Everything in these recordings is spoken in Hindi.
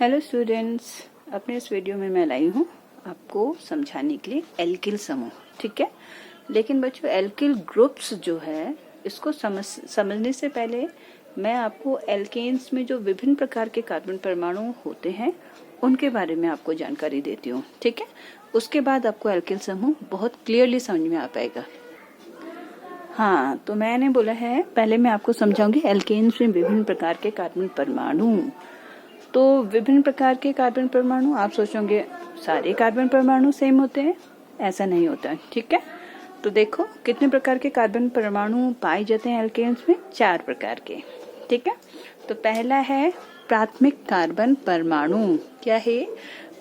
हेलो स्टूडेंट्स, अपने इस वीडियो में मैं लाई हूँ आपको समझाने के लिए एल्किल समूह। ठीक है, लेकिन बच्चों एल्किल ग्रुप्स जो है इसको समझने से पहले मैं आपको एल्केन्स में जो विभिन्न प्रकार के कार्बन परमाणु होते हैं उनके बारे में आपको जानकारी देती हूँ। ठीक है, उसके बाद आपको एल्किल समूह बहुत क्लियरली समझ में आ पाएगा। हाँ, तो मैंने बोला है पहले मैं आपको समझाऊंगी एल्केन्स में विभिन्न प्रकार के कार्बन परमाणु। तो विभिन्न प्रकार के कार्बन परमाणु, आप सोचोगे सारे कार्बन परमाणु सेम होते हैं, ऐसा नहीं होता है। ठीक है, तो देखो कितने प्रकार के कार्बन परमाणु पाए जाते हैं एल्केन्स में, 4 प्रकार के। ठीक है, तो पहला है प्राथमिक कार्बन परमाणु। क्या है?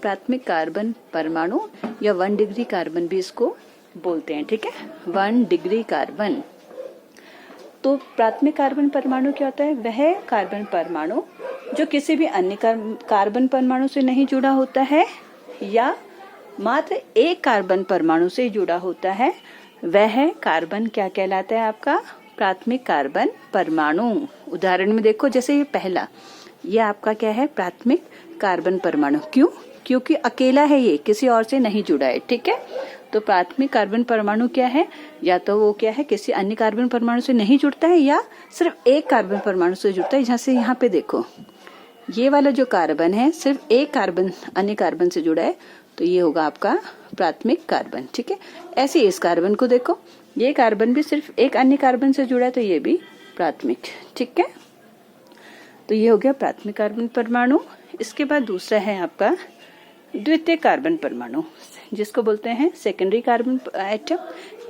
प्राथमिक कार्बन परमाणु या 1 डिग्री कार्बन भी इसको बोलते हैं। ठीक है, 1 डिग्री कार्बन। तो प्राथमिक कार्बन परमाणु क्या होता है? वह कार्बन परमाणु जो किसी भी अन्य कार्बन परमाणु से नहीं जुड़ा होता है या मात्र एक कार्बन परमाणु से जुड़ा होता है, वह कार्बन क्या कहलाता है? आपका प्राथमिक कार्बन परमाणु। उदाहरण में देखो, जैसे ये पहला, ये आपका क्या है? प्राथमिक कार्बन परमाणु। क्यों? क्योंकि अकेला है, ये किसी और से नहीं जुड़ा है। ठीक है, तो प्राथमिक कार्बन परमाणु क्या है? या तो वो क्या है, किसी अन्य कार्बन परमाणु से नहीं जुड़ता है या सिर्फ एक कार्बन परमाणु से जुड़ता है। जैसे यहाँ पे देखो, ये वाला जो कार्बन है सिर्फ एक कार्बन अन्य कार्बन से जुड़ा है, तो ये होगा आपका प्राथमिक कार्बन। ठीक है, ऐसे इस कार्बन को देखो, ये कार्बन भी सिर्फ एक अन्य कार्बन से जुड़ा है, तो ये भी प्राथमिक। ठीक है, तो ये हो गया प्राथमिक कार्बन परमाणु। इसके बाद दूसरा है आपका द्वितीय कार्बन परमाणु, जिसको बोलते हैं सेकेंडरी कार्बन एटम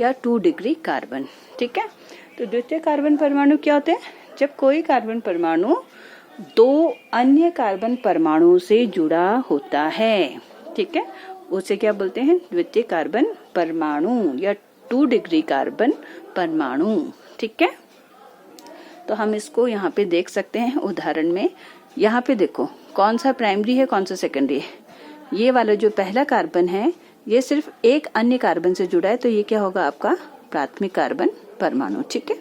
या 2 डिग्री कार्बन। ठीक है, तो द्वितीय कार्बन परमाणु क्या होते हैं? जब कोई कार्बन परमाणु 2 अन्य कार्बन परमाणुओं से जुड़ा होता है। ठीक है, उसे क्या बोलते हैं? द्वितीय कार्बन परमाणु या 2 डिग्री कार्बन परमाणु। ठीक है, तो हम इसको यहाँ पे देख सकते हैं उदाहरण में। यहाँ पे देखो कौन सा प्राइमरी है, कौन सा सेकेंडरी है। ये वाला जो पहला कार्बन है ये सिर्फ एक अन्य कार्बन से जुड़ा है, तो ये क्या होगा? आपका प्राथमिक कार्बन परमाणु। ठीक है,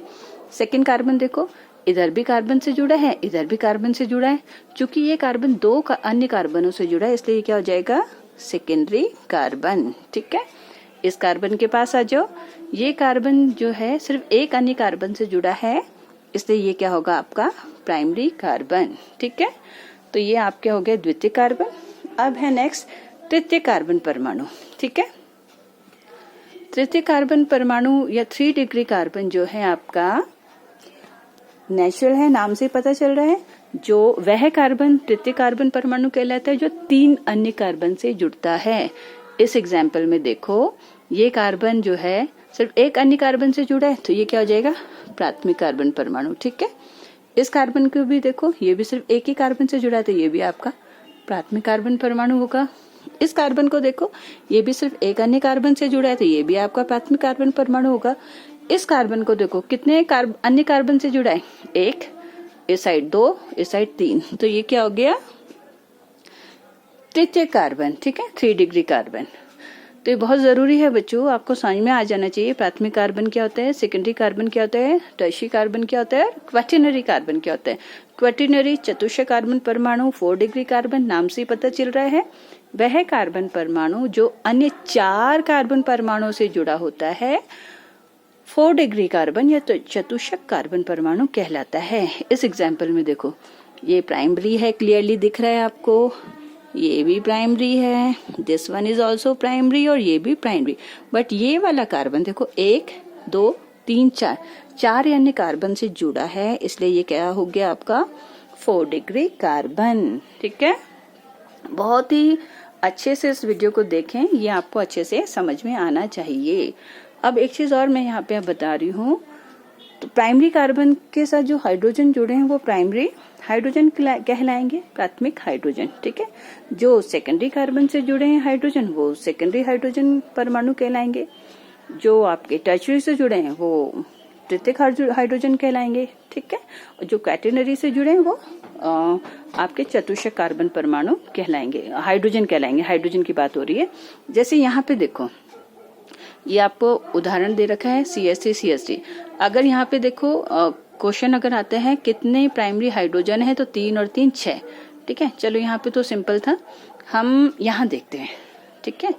सेकेंड कार्बन देखो, इधर भी कार्बन से जुड़ा है, इधर भी कार्बन से जुड़ा है। चूंकि ये कार्बन 2 अन्य कार्बनों से जुड़ा है, इसलिए ये क्या हो जाएगा? Secondary carbon. ठीक है, इस कार्बन के पास आ जाओ, ये कार्बन जो है सिर्फ एक अन्य कार्बन से जुड़ा है, इसलिए ये क्या होगा? आपका प्राइमरी कार्बन। ठीक है, तो ये आपके हो गए द्वितीय कार्बन। अब है नेक्स्ट तृतीय कार्बन परमाणु। ठीक है, तृतीय कार्बन परमाणु या 3 डिग्री कार्बन जो है आपका नेचुरल है, नाम से पता चल रहा है। जो वह कार्बन तृतीय कार्बन परमाणु कहलाता है जो 3 अन्य कार्बन से जुड़ता है। इस एग्जाम्पल में देखो, ये कार्बन जो है सिर्फ एक अन्य कार्बन से जुड़ा है, तो ये क्या हो जाएगा? प्राथमिक कार्बन परमाणु। ठीक है, इस कार्बन को भी देखो, ये भी सिर्फ एक ही कार्बन से जुड़ा है, तो ये भी आपका प्राथमिक कार्बन परमाणु होगा। इस कार्बन को देखो, ये भी सिर्फ एक अन्य कार्बन से जुड़ा है, तो ये भी आपका प्राथमिक कार्बन परमाणु होगा। इस कार्बन को देखो, कितने अन्य कार्बन से जुड़ा है? 1, इस साइड 2, इस साइड 3, तो ये क्या हो गया? तृतीय कार्बन। ठीक है, 3 डिग्री कार्बन। तो ये बहुत जरूरी है बच्चों, आपको समझ में आ जाना चाहिए प्राथमिक कार्बन क्या होता है, सेकेंडरी कार्बन क्या होता है, टर्शियरी कार्बन क्या होता है, क्वाटरनरी कार्बन क्या होता है। क्वाटरनरी चतुष्क कार्बन परमाणु 4 डिग्री कार्बन, नाम से पता चल रहा है, वह कार्बन परमाणु जो अन्य 4 कार्बन परमाणुओं से जुड़ा होता है 4 डिग्री कार्बन या तो चतुष्क कार्बन परमाणु कहलाता है। इस एग्जाम्पल में देखो, ये प्राइमरी है, क्लियरली दिख रहा है आपको, ये भी प्राइमरी है, this one is also primary और ये भी प्राइमरी। बट ये वाला कार्बन देखो 1, 2, 3, 4 अन्य कार्बन से जुड़ा है, इसलिए ये क्या हो गया? आपका 4 डिग्री कार्बन। ठीक है, बहुत ही अच्छे से इस वीडियो को देखें, ये आपको अच्छे से समझ में आना चाहिए। अब एक चीज और मैं यहाँ पे बता रही हूँ, तो प्राइमरी कार्बन के साथ जो हाइड्रोजन जुड़े हैं वो प्राइमरी हाइड्रोजन कहलाएंगे, प्राथमिक हाइड्रोजन। ठीक है, जो सेकेंडरी कार्बन से जुड़े हैं हाइड्रोजन वो सेकेंडरी हाइड्रोजन परमाणु कहलाएंगे। जो आपके टर्शियरी से जुड़े हैं वो तृतीयक हाइड्रोजन कहलाएंगे। ठीक है, और जो क्वाटरनरी से जुड़े हैं वो आपके चतुष्क कार्बन परमाणु कहलाएंगे, हाइड्रोजन कहलाएंगे। हाइड्रोजन की बात हो रही है। जैसे यहाँ पे देखो, ये आपको उदाहरण दे रखा है CH3CH3। अगर यहाँ पे देखो क्वेश्चन अगर आते हैं कितने प्राइमरी हाइड्रोजन है, तो 3 और 3 6, ठीक है, चलो यहाँ पे तो सिंपल था, हम यहाँ देखते हैं। ठीक है,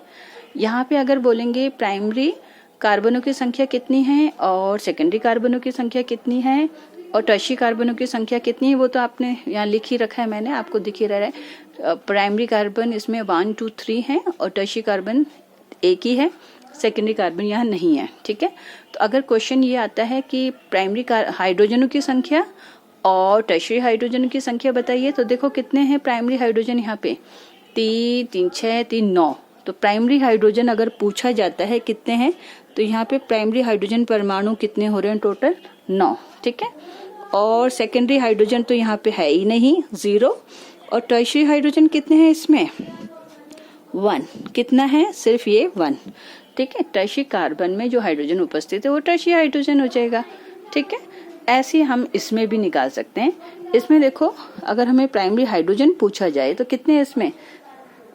यहाँ पे अगर बोलेंगे प्राइमरी कार्बनों की संख्या कितनी है और सेकेंडरी कार्बनों की संख्या कितनी है और टर्शियरी कार्बनों की संख्या कितनी है, वो तो आपने यहाँ लिख ही रखा है, मैंने आपको दिख ही रहा है। प्राइमरी कार्बन इसमें 1 2 3 है और टर्शियरी कार्बन एक ही है, सेकेंडरी कार्बन यहाँ नहीं है। ठीक है, तो अगर क्वेश्चन ये आता है कि प्राइमरी हाइड्रोजनों की संख्या और टर्शियरी हाइड्रोजन की संख्या बताइए, तो देखो कितने हैं प्राइमरी हाइड्रोजन यहाँ पे, 3 3 6 3 9। तो प्राइमरी हाइड्रोजन अगर पूछा जाता है कितने हैं, तो यहाँ पे प्राइमरी हाइड्रोजन परमाणु कितने हो रहे हैं, टोटल 9। ठीक है, और सेकेंडरी हाइड्रोजन तो यहाँ पे है ही नहीं, 0। और टर्शियरी हाइड्रोजन कितने हैं इसमें, 1। कितना है, सिर्फ ये 1। ठीक है, टर्शियरी कार्बन में जो हाइड्रोजन उपस्थित है वो टर्शियरी हाइड्रोजन हो जाएगा। ठीक है, ऐसे हम इसमें भी निकाल सकते हैं। इसमें देखो अगर हमें प्राइमरी हाइड्रोजन पूछा जाए तो कितने हैं इसमें,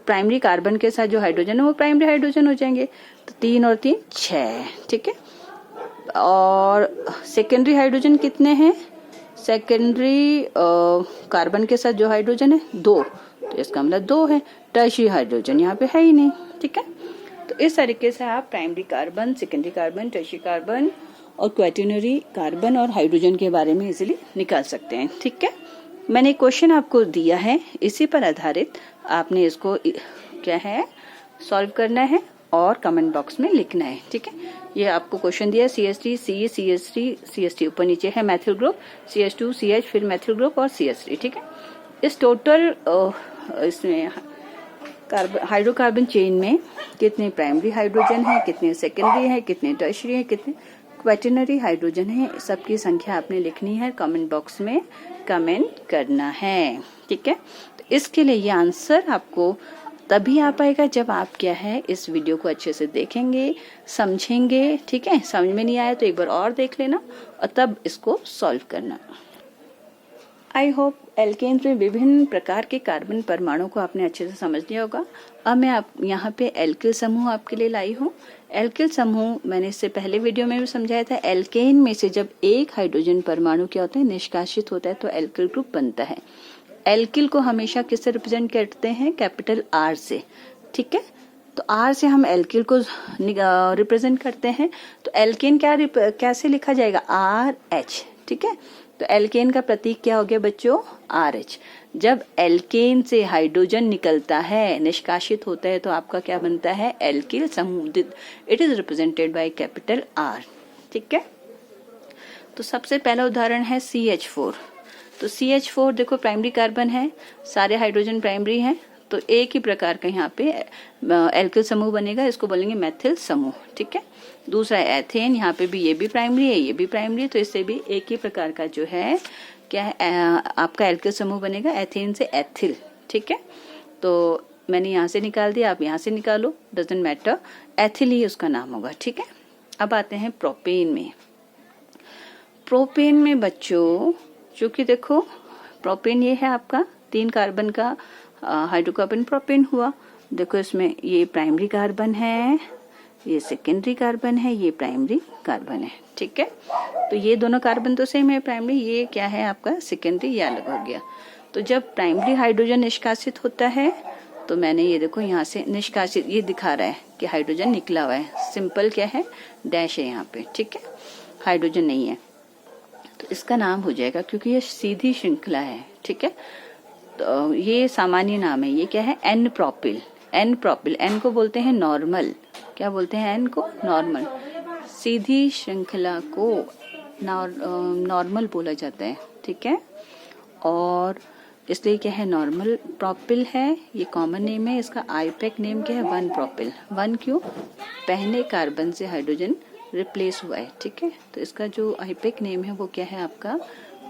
प्राइमरी कार्बन के साथ जो हाइड्रोजन है वो प्राइमरी हाइड्रोजन हो जाएंगे, तो 3 और 3 6। ठीक है, और सेकेंडरी हाइड्रोजन कितने हैं, सेकेंडरी कार्बन के साथ जो हाइड्रोजन है 2, तो इसका मतलब 2 है। टर्शियरी हाइड्रोजन यहाँ पे है ही नहीं। ठीक है, तो इस तरीके से आप primary carbon, secondary carbon, tertiary carbon और क्वैटरनरी कार्बन और हाइड्रोजन के बारे में इजीली निकाल सकते हैं। ठीक है, मैंने क्वेश्चन आपको दिया है, इसी पर आधारित आपने इसको क्या है सॉल्व करना है और कमेंट बॉक्स में लिखना है। ठीक है, ये आपको क्वेश्चन दिया CH3 C CH3 CH3 ऊपर नीचे है मैथिल ग्रुप, CH2 CH फिर मैथिल ग्रुप और CH3। ठीक है, इस टोटल इसमें हाइड्रोकार्बन चेन में कितने प्राइमरी हाइड्रोजन है, कितने सेकेंडरी है, कितने टर्शियरी है, कितने क्वैटरनरी हाइड्रोजन है, सबकी संख्या आपने लिखनी है, कमेंट बॉक्स में कमेंट करना है। ठीक है, तो इसके लिए ये आंसर आपको तभी आ पाएगा जब आप क्या है इस वीडियो को अच्छे से देखेंगे, समझेंगे। ठीक है, समझ में नहीं आया तो एक बार और देख लेना और तब इसको सॉल्व करना। आई होप एल्केन्स में विभिन्न प्रकार के कार्बन परमाणु को आपने अच्छे से समझ लिया होगा। अब मैं यहाँ पे एल्किल समूह आपके लिए लाई हूँ। एल्किल समूह मैंने इससे पहले वीडियो में भी समझाया था, एल्केन में से जब एक हाइड्रोजन परमाणु क्या होता है, निष्कासित होता है तो एल्किल ग्रुप बनता है। एल्किल को हमेशा किससे रिप्रेजेंट करते हैं, कैपिटल R से। ठीक है, तो R से हम एल्किल को रिप्रेजेंट करते हैं, तो एल्केन कैसे लिखा जाएगा, RH। ठीक है, तो एल्केन का प्रतीक क्या हो गया बच्चों, RH। जब एल्केन से हाइड्रोजन निकलता है, निष्कासित होता है, तो आपका क्या बनता है, एल्किल समूह। It is represented by capital R। ठीक है, तो सबसे पहला उदाहरण है CH4। तो CH4 देखो प्राइमरी कार्बन है, सारे हाइड्रोजन प्राइमरी हैं, तो एक ही प्रकार का यहाँ पे एल्किल समूह बनेगा, इसको बोलेंगे मैथिल समूह। ठीक है, दूसरा है एथेन, यहाँ पे भी ये भी प्राइमरी है, ये भी प्राइमरी है, तो इससे भी एक ही प्रकार का जो है क्या है आपका एल्किल समूह बनेगा, एथेन से एथिल। ठीक है, तो मैंने यहाँ से निकाल दिया, आप यहाँ से निकालो, डजेंट मैटर, एथिल ही उसका नाम होगा। ठीक है, अब आते हैं प्रोपेन में। प्रोपेन में बच्चों चूंकि देखो प्रोपेन ये है आपका 3 कार्बन का हाइड्रोकार्बन प्रोपेन हुआ। देखो इसमें ये प्राइमरी कार्बन है, ये सेकेंडरी कार्बन है, ये प्राइमरी कार्बन है। ठीक है, तो ये दोनों कार्बन तो सेम है प्राइमरी, ये क्या है आपका सेकेंडरी, ये अलग हो गया। तो जब प्राइमरी हाइड्रोजन निष्कासित होता है, तो मैंने ये देखो यहाँ से निष्कासित ये दिखा रहा है कि हाइड्रोजन निकला हुआ है, सिंपल क्या है डैश है यहाँ पे। ठीक है, हाइड्रोजन नहीं है, तो इसका नाम हो जाएगा, क्योंकि ये सीधी श्रृंखला है। ठीक है, तो ये सामान्य नाम है, ये क्या है, n propyl. N propyl, n को बोलते हैं नॉर्मल, क्या बोलते हैं एन को, नॉर्मल। सीधी श्रृंखला को नॉर्मल बोला जाता है। ठीक है, और इसलिए क्या है नॉर्मल प्रोपिल है, ये कॉमन नेम है। इसका आईपैक नेम क्या है, 1 प्रोपिल। 1 क्यों, पहले कार्बन से हाइड्रोजन रिप्लेस हुआ है। ठीक है, तो इसका जो आईपैक नेम है वो क्या है आपका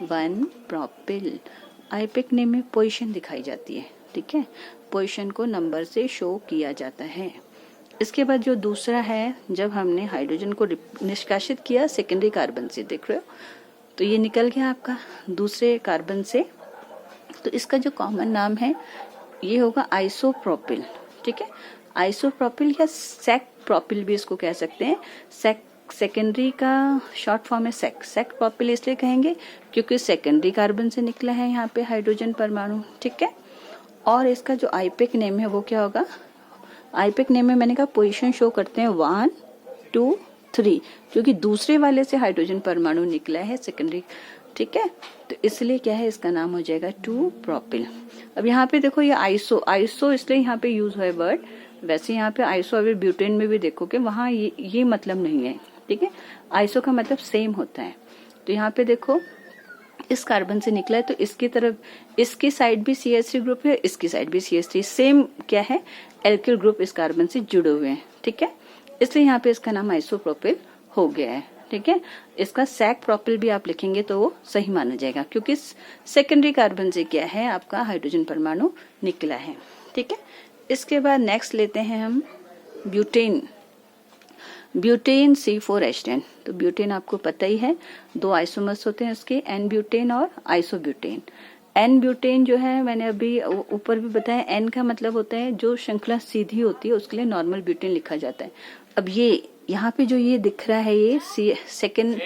1 प्रोपिल। आईपैक नेम में पोजीशन दिखाई जाती है। ठीक है, पोजीशन को नंबर से शो किया जाता है। इसके बाद जो दूसरा है, जब हमने हाइड्रोजन को निष्कासित किया सेकेंडरी कार्बन से, देख रहे हो, तो ये निकल गया आपका दूसरे कार्बन से, तो इसका जो कॉमन नाम है ये होगा आइसोप्रोपिल। ठीक है, आइसोप्रोपिल या सेक प्रोपिल भी इसको कह सकते हैं। सेकेंडरी का शॉर्ट फॉर्म है सेक। सेक प्रोपिल इसलिए कहेंगे क्योंकि सेकेंडरी कार्बन से निकला है यहाँ पे हाइड्रोजन परमाणु। ठीक है, और इसका जो आईपेक नेम है वो क्या होगा, आईपेक नेम में मैंने कहा पोजीशन शो करते हैं 1 2 3, क्योंकि दूसरे वाले से हाइड्रोजन परमाणु निकला है सेकेंडरी, ठीक है, तो इसलिए क्या है इसका नाम हो जाएगा 2 प्रोपिल। अब यहाँ पे देखो ये आइसो, आइसो इसलिए यहाँ पे यूज हुआ है वर्ड, वैसे यहाँ पे आइसो अगर ब्यूटेन में भी देखोगे वहां ये मतलब नहीं है, ठीक है, आइसो का मतलब सेम होता है। तो यहाँ पे देखो इस कार्बन से निकला है तो इसकी तरफ, इसकी साइड भी CH3 ग्रुप है, इसकी साइड भी CH3, सेम क्या है एल्किल ग्रुप इस कार्बन से जुड़े हुए हैं, ठीक है, इसलिए यहाँ पे इसका नाम आइसोप्रोपिल हो गया है, ठीक है। इसका सैक प्रोपिल भी आप लिखेंगे तो वो सही माना जाएगा, क्योंकि सेकेंडरी कार्बन से क्या है आपका हाइड्रोजन परमाणु निकला है, ठीक है। इसके बाद नेक्स्ट लेते हैं हम ब्यूटेन, ब्यूटेन C4H10। तो ब्यूटेन आपको पता ही है, 2 आइसोमर्स होते हैं उसके, N ब्यूटेन और आइसोब्यूटेन। N ब्यूटेन जो है मैंने अभी ऊपर भी बताया, N का मतलब होता है जो श्रृंखला सीधी होती है उसके लिए नॉर्मल ब्यूटेन लिखा जाता है। अब ये यहाँ पे जो ये दिख रहा है ये सेकेंड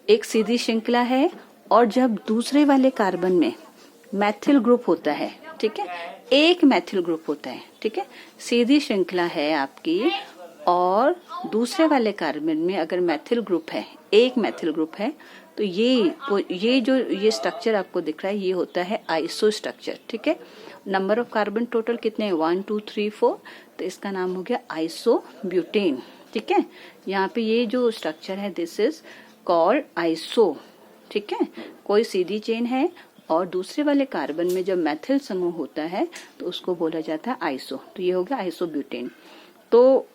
एक सीधी श्रृंखला है, और जब दूसरे वाले कार्बन में मैथिल ग्रुप होता है, ठीक है, एक मैथिल ग्रुप होता है, ठीक है, सीधी श्रृंखला है आपकी, और दूसरे वाले कार्बन में अगर मैथिल ग्रुप है, एक मैथिल ग्रुप है, तो ये जो ये स्ट्रक्चर आपको दिख रहा है ये होता है आइसो स्ट्रक्चर, ठीक है। नंबर ऑफ कार्बन टोटल कितने हैं 1 2 3 4, तो इसका नाम हो गया आइसो ब्यूटेन, ठीक है। यहाँ पे ये जो स्ट्रक्चर है दिस इज कॉल्ड आइसो, ठीक है, कोई सीधी चेन है और दूसरे वाले कार्बन में जब मैथिल समूह होता है तो उसको बोला जाता है आइसो, तो ये हो गया आइसो ब्यूटेन। तो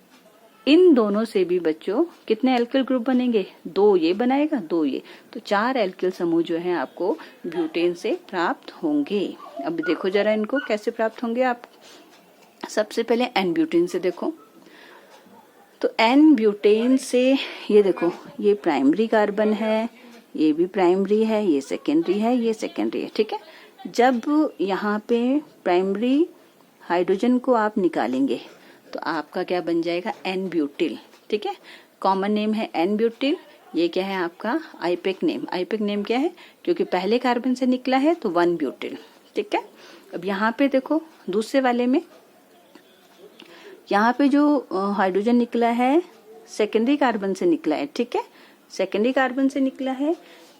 इन दोनों से भी बच्चों कितने एल्किल ग्रुप बनेंगे, 2 ये बनाएगा 2 ये, तो 4 एल्किल समूह जो है आपको ब्यूटेन से प्राप्त होंगे। अब देखो जरा इनको कैसे प्राप्त होंगे आप, सबसे पहले N ब्यूटेन से देखो, तो N ब्यूटेन से ये देखो ये प्राइमरी कार्बन है, ये भी प्राइमरी है, ये सेकेंडरी है, ये सेकेंडरी है, ठीक है। जब यहाँ पे प्राइमरी हाइड्रोजन को आप निकालेंगे तो आपका क्या बन जाएगा N ब्यूटिल, ठीक है, कॉमन नेम है N ब्यूटिल। ये क्या है आपका आईपेक नेम, आईपेक नेम क्या है क्योंकि पहले कार्बन से निकला है तो 1 ब्यूटिल, ठीक है। अब यहाँ पे देखो दूसरे वाले में, यहाँ पे जो हाइड्रोजन निकला है सेकेंडरी कार्बन से निकला है, ठीक है, सेकेंडरी कार्बन से निकला है,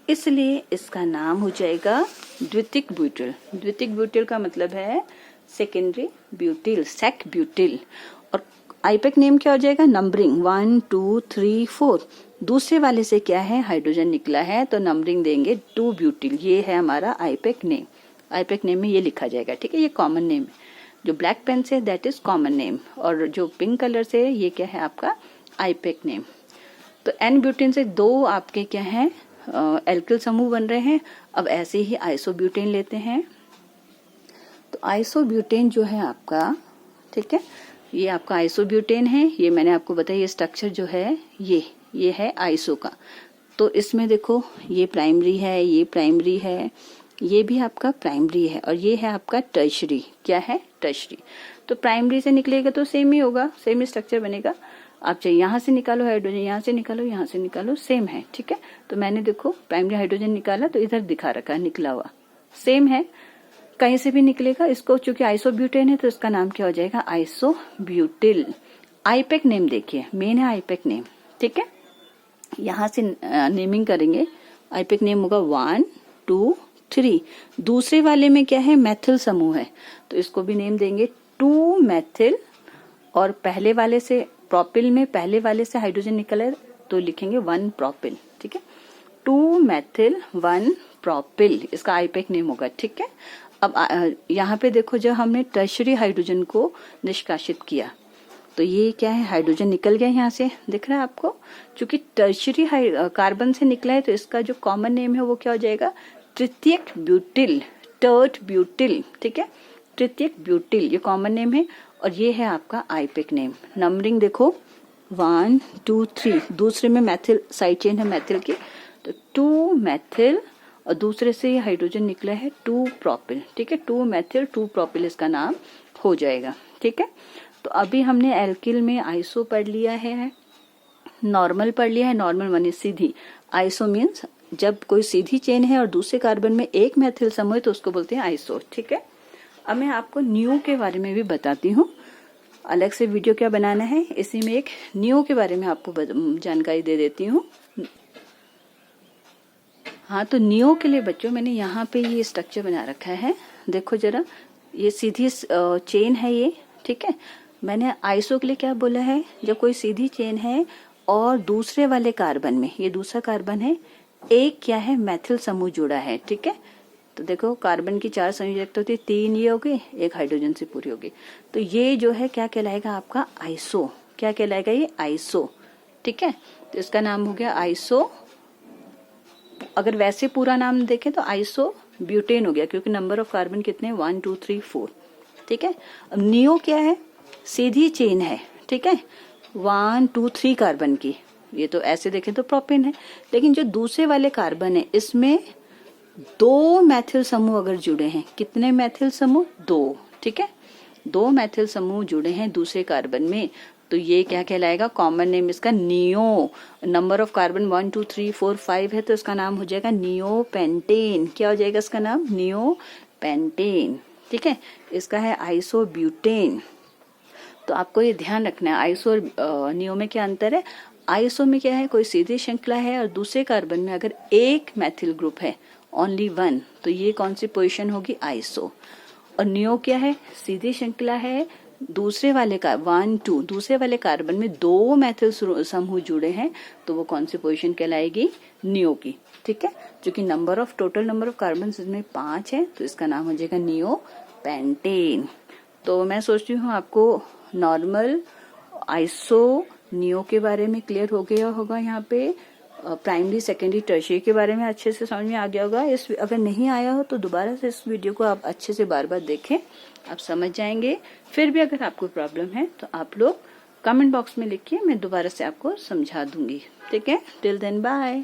इसलिए इसका नाम हो जाएगा द्वितीयक ब्यूटिल। द्वितीयक ब्यूटिल का मतलब है सेकेंडरी ब्यूटिल, सेक ब्यूटिल। और आईपेक नेम क्या हो जाएगा, नंबरिंग 1 2 3 4, दूसरे वाले से क्या है हाइड्रोजन निकला है तो नंबरिंग देंगे 2 ब्यूटिल, ये है हमारा आईपेक नेम। आईपेक नेम में ये लिखा जाएगा, ठीक है, ये कॉमन नेम है, जो ब्लैक पेन से दैट इज कॉमन नेम, और जो पिंक कलर से है ये क्या है आपका आईपेक नेम। तो N ब्यूटेन से 2 आपके क्या है एल्किल समूह बन रहे हैं। अब ऐसे ही आइसोब्यूटेन लेते हैं, तो आइसोब्यूटेन जो है आपका, ठीक है, ये आपका आइसोब्यूटेन है, ये मैंने आपको बताया ये स्ट्रक्चर जो है ये है आइसो का। तो इसमें देखो ये प्राइमरी है, ये प्राइमरी है, ये भी आपका प्राइमरी है, और ये है आपका टर्शरी, क्या है टर्शरी। तो प्राइमरी से निकलेगा तो सेम ही होगा, सेम ही स्ट्रक्चर बनेगा। आप चाहे यहाँ से निकालो हाइड्रोजन, यहाँ से निकालो, यहाँ से निकालो, सेम है, ठीक है। तो मैंने देखो प्राइमरी हाइड्रोजन निकाला तो इधर दिखा रखा है निकला हुआ, सेम है, कहीं से भी निकलेगा। इसको चूंकि आइसोब्यूटेन है तो इसका नाम क्या हो जाएगा आइसोब्यूटिल। आईपेक नेम देखिए, मेन है आईपेक नेम, ठीक है, यहाँ से नेमिंग करेंगे। आईपेक नेम होगा 1 2 3, दूसरे वाले में क्या है मैथिल समूह है तो इसको भी नेम देंगे 2 मैथिल, और पहले वाले से प्रोपिल में पहले वाले से हाइड्रोजन निकला है तो लिखेंगे 1 प्रोपिल, ठीक है, 2 मैथिल 1 प्रोपिल, इसका आईपेक नेम होगा, ठीक है। अब यहाँ पे देखो जब हमने टर्शरी हाइड्रोजन को निष्कासित किया तो ये क्या है हाइड्रोजन निकल गया, यहाँ से दिख रहा है आपको, क्योंकि टर्शरी कार्बन से निकला है तो इसका जो कॉमन नेम है वो क्या हो जाएगा तृतीयक ब्यूटिल, टर्ट ब्यूटिल, ठीक है, तृतीयक ब्यूटिल ये कॉमन नेम है, और ये है आपका आईपेक नेम। नंबरिंग देखो 1 2 3, दूसरे में मैथिल साइड चेन है मैथिल की, तो 2 मैथिल, और दूसरे से ये हाइड्रोजन निकला है 2 प्रोपिल, ठीक है, 2 मैथिल 2 प्रोपिल इसका नाम हो जाएगा, ठीक है। तो अभी हमने एल्किल में आइसो पढ़ लिया है, नॉर्मल पढ़ लिया है, नॉर्मल माने सीधी, आइसो मीन्स जब कोई सीधी चेन है और दूसरे कार्बन में एक मैथिल समूह है तो उसको बोलते हैं आइसो, ठीक है। अब मैं आपको नियो के बारे में भी बताती हूँ। अलग से वीडियो क्या बनाना है, इसी में एक नियो के बारे में आपको जानकारी दे देती हूँ। हाँ, तो नियो के लिए बच्चों मैंने यहाँ पे ये स्ट्रक्चर बना रखा है। देखो जरा, ये सीधी चेन है ये, ठीक है। मैंने आइसो के लिए क्या बोला है, जब कोई सीधी चेन है और दूसरे वाले कार्बन में, ये दूसरा कार्बन है, एक क्या है मैथिल समूह जुड़ा है, ठीक है। तो देखो कार्बन की 4 संयोजकता होती है, 3 ये हो गई, एक हाइड्रोजन से पूरी होगी। तो ये जो है क्या कहलाएगा आपका आइसो, क्या कहलाएगा ये आइसो, ठीक है। तो इसका नाम हो गया आइसो। अगर वैसे पूरा नाम देखें तो आइसो ब्यूटेन हो गया, क्योंकि नंबर ऑफ कार्बन कितने 1 2 3 4, ठीक है। अब नियो क्या है, सीधी चेन है, ठीक है, 1 2 3 कार्बन की। ये तो ऐसे देखें तो प्रोपेन है, लेकिन जो दूसरे वाले कार्बन है इसमें 2 मैथिल समूह अगर जुड़े हैं, कितने मैथिल समूह 2, ठीक है, 2 मैथिल समूह जुड़े हैं दूसरे कार्बन में, तो ये क्या कहलाएगा, कॉमन नेम इसका नियो। नंबर ऑफ कार्बन 1 2 3 4 5 है, तो इसका नाम हो जाएगा नियो पेंटेन। क्या हो जाएगा इसका नाम, नियो पेंटेन, ठीक है। इसका है आइसो ब्यूटेन। तो आपको ये ध्यान रखना है आइसो और नियो में क्या अंतर है। आइसो में क्या है, कोई सीधी श्रृंखला है और दूसरे कार्बन में अगर एक मैथिल ग्रुप है, ओनली 1, तो ये कौन सी पोजीशन होगी, आइसो। और नियो क्या है, सीधी श्रृंखला है, दूसरे वाले का 1 2 दूसरे वाले कार्बन में 2 मैथिल समूह जुड़े हैं, तो वो कौन सी पोजीशन कहलाएगी, नियो की, ठीक है। क्योंकि टोटल नंबर ऑफ कार्बन इसमें 5 है, तो इसका नाम हो जाएगा नियो पेंटेन। तो मैं सोचती हूँ आपको नॉर्मल आइसो नियो के बारे में क्लियर हो गया होगा। यहाँ पे प्राइमरी सेकेंडरी टर्शियरी के बारे में अच्छे से समझ में आ गया होगा। इस अगर नहीं आया हो तो दोबारा से इस वीडियो को आप अच्छे से बार बार देखें, आप समझ जाएंगे। फिर भी अगर आपको प्रॉब्लम है तो आप लोग कमेंट बॉक्स में लिखिए, मैं दोबारा से आपको समझा दूंगी, ठीक है। Till then bye.